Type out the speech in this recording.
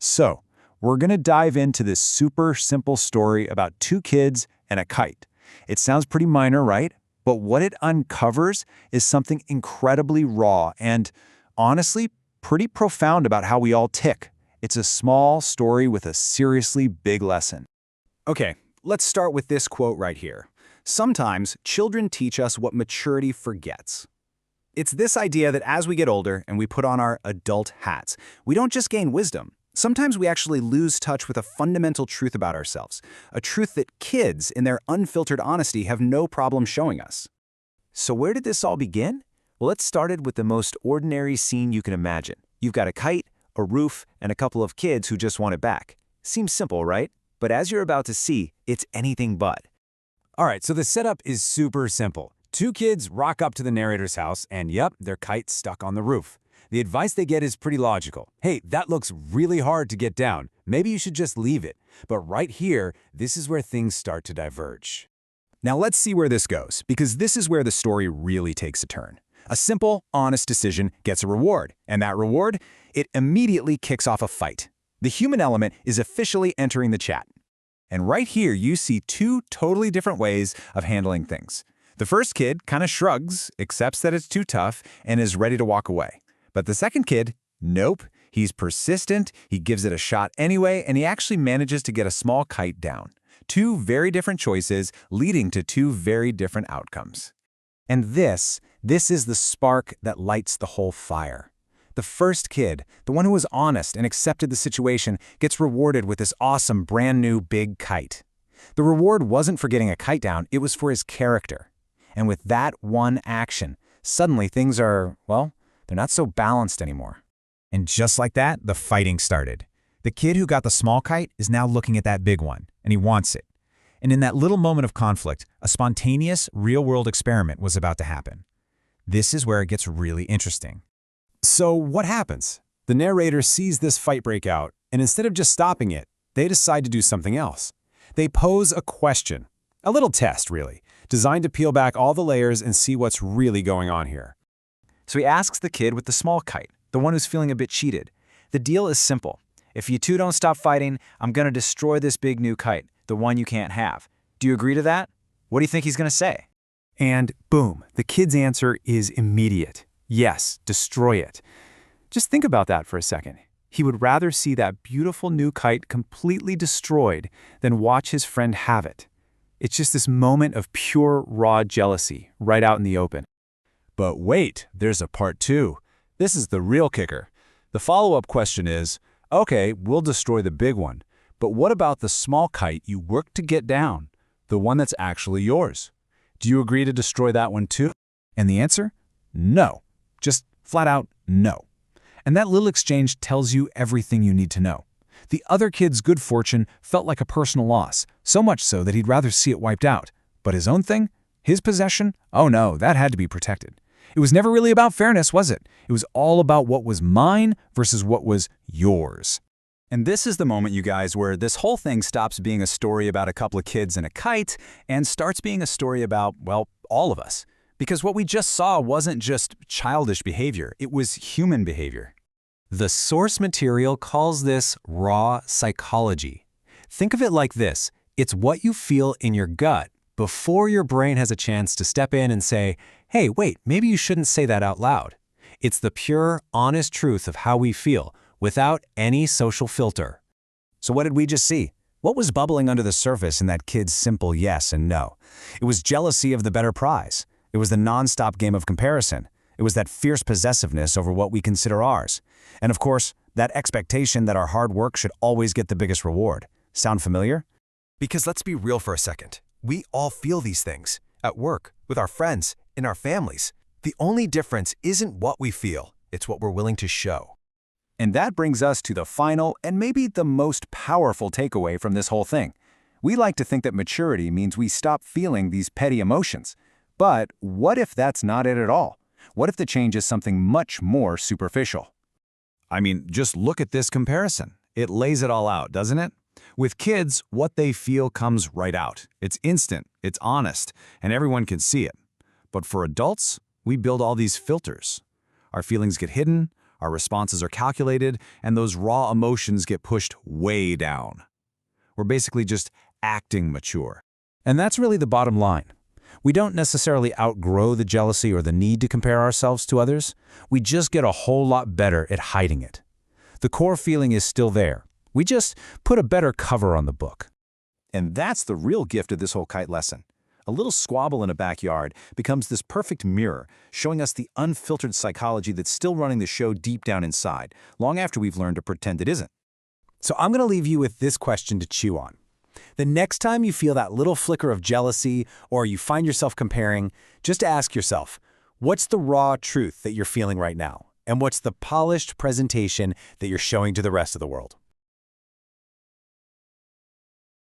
So, we're going to dive into this super simple story about two kids and a kite. It sounds pretty minor, right? But what it uncovers is something incredibly raw and, honestly, pretty profound about how we all tick. It's a small story with a seriously big lesson. Okay, let's start with this quote right here. Sometimes children teach us what maturity forgets. It's this idea that as we get older and we put on our adult hats, we don't just gain wisdom. Sometimes we actually lose touch with a fundamental truth about ourselves, a truth that kids, in their unfiltered honesty, have no problem showing us. So where did this all begin? Well, it started with the most ordinary scene you can imagine. You've got a kite, a roof, and a couple of kids who just want it back. Seems simple, right? But as you're about to see, it's anything but. All right, so the setup is super simple. Two kids rock up to the narrator's house, and yep, their kite's stuck on the roof. The advice they get is pretty logical. Hey, that looks really hard to get down. Maybe you should just leave it. But right here, this is where things start to diverge. Now let's see where this goes, because this is where the story really takes a turn. A simple, honest decision gets a reward, and that reward, it immediately kicks off a fight. The human element is officially entering the chat. And right here, you see two totally different ways of handling things. The first kid kind of shrugs, accepts that it's too tough, and is ready to walk away. But the second kid, nope, he's persistent, he gives it a shot anyway, and he actually manages to get a small kite down. Two very different choices leading to two very different outcomes. And this is the spark that lights the whole fire. The first kid, the one who was honest and accepted the situation, gets rewarded with this awesome brand new big kite. The reward wasn't for getting a kite down, it was for his character. And with that one action, suddenly things are, well, they're not so balanced anymore. And just like that, the fighting started. The kid who got the small kite is now looking at that big one, and he wants it. And in that little moment of conflict, a spontaneous, real-world experiment was about to happen. This is where it gets really interesting. So what happens? The narrator sees this fight break out, and instead of just stopping it, they decide to do something else. They pose a question, a little test, really, designed to peel back all the layers and see what's really going on here. So he asks the kid with the small kite, the one who's feeling a bit cheated. The deal is simple. If you two don't stop fighting, I'm going to destroy this big new kite, the one you can't have. Do you agree to that? What do you think he's going to say? And boom, the kid's answer is immediate. Yes, destroy it. Just think about that for a second. He would rather see that beautiful new kite completely destroyed than watch his friend have it. It's just this moment of pure, raw jealousy right out in the open. But wait, there's a part two. This is the real kicker. The follow-up question is, okay, we'll destroy the big one, but what about the small kite you worked to get down, the one that's actually yours? Do you agree to destroy that one too? And the answer? No. Just flat out no. And that little exchange tells you everything you need to know. The other kid's good fortune felt like a personal loss, so much so that he'd rather see it wiped out. But his own thing? His possession? Oh no, that had to be protected. It was never really about fairness, was it? It was all about what was mine versus what was yours. And this is the moment, you guys, where this whole thing stops being a story about a couple of kids and a kite and starts being a story about, well, all of us. Because what we just saw wasn't just childish behavior, it was human behavior. The source material calls this raw psychology. Think of it like this. It's what you feel in your gut before your brain has a chance to step in and say, hey, wait, maybe you shouldn't say that out loud. It's the pure, honest truth of how we feel, without any social filter. So what did we just see? What was bubbling under the surface in that kid's simple yes and no? It was jealousy of the better prize. It was the nonstop game of comparison. It was that fierce possessiveness over what we consider ours. And of course, that expectation that our hard work should always get the biggest reward. Sound familiar? Because let's be real for a second. We all feel these things. At work, with our friends, in our families. The only difference isn't what we feel, it's what we're willing to show. And that brings us to the final and maybe the most powerful takeaway from this whole thing. We like to think that maturity means we stop feeling these petty emotions. But what if that's not it at all? What if the change is something much more superficial? I mean, just look at this comparison. It lays it all out, doesn't it? With kids, what they feel comes right out. It's instant, it's honest, and everyone can see it. But for adults, we build all these filters. Our feelings get hidden, Our responses are calculated, and those raw emotions get pushed way down. We're basically just acting mature. And that's really the bottom line. We don't necessarily outgrow the jealousy or the need to compare ourselves to others. We just get a whole lot better at hiding it. The core feeling is still there. We just put a better cover on the book. And that's the real gift of this whole Kite lesson. A little squabble in a backyard becomes this perfect mirror, showing us the unfiltered psychology that's still running the show deep down inside, long after we've learned to pretend it isn't. So I'm going to leave you with this question to chew on. The next time you feel that little flicker of jealousy or you find yourself comparing, just ask yourself, what's the raw truth that you're feeling right now? And what's the polished presentation that you're showing to the rest of the world?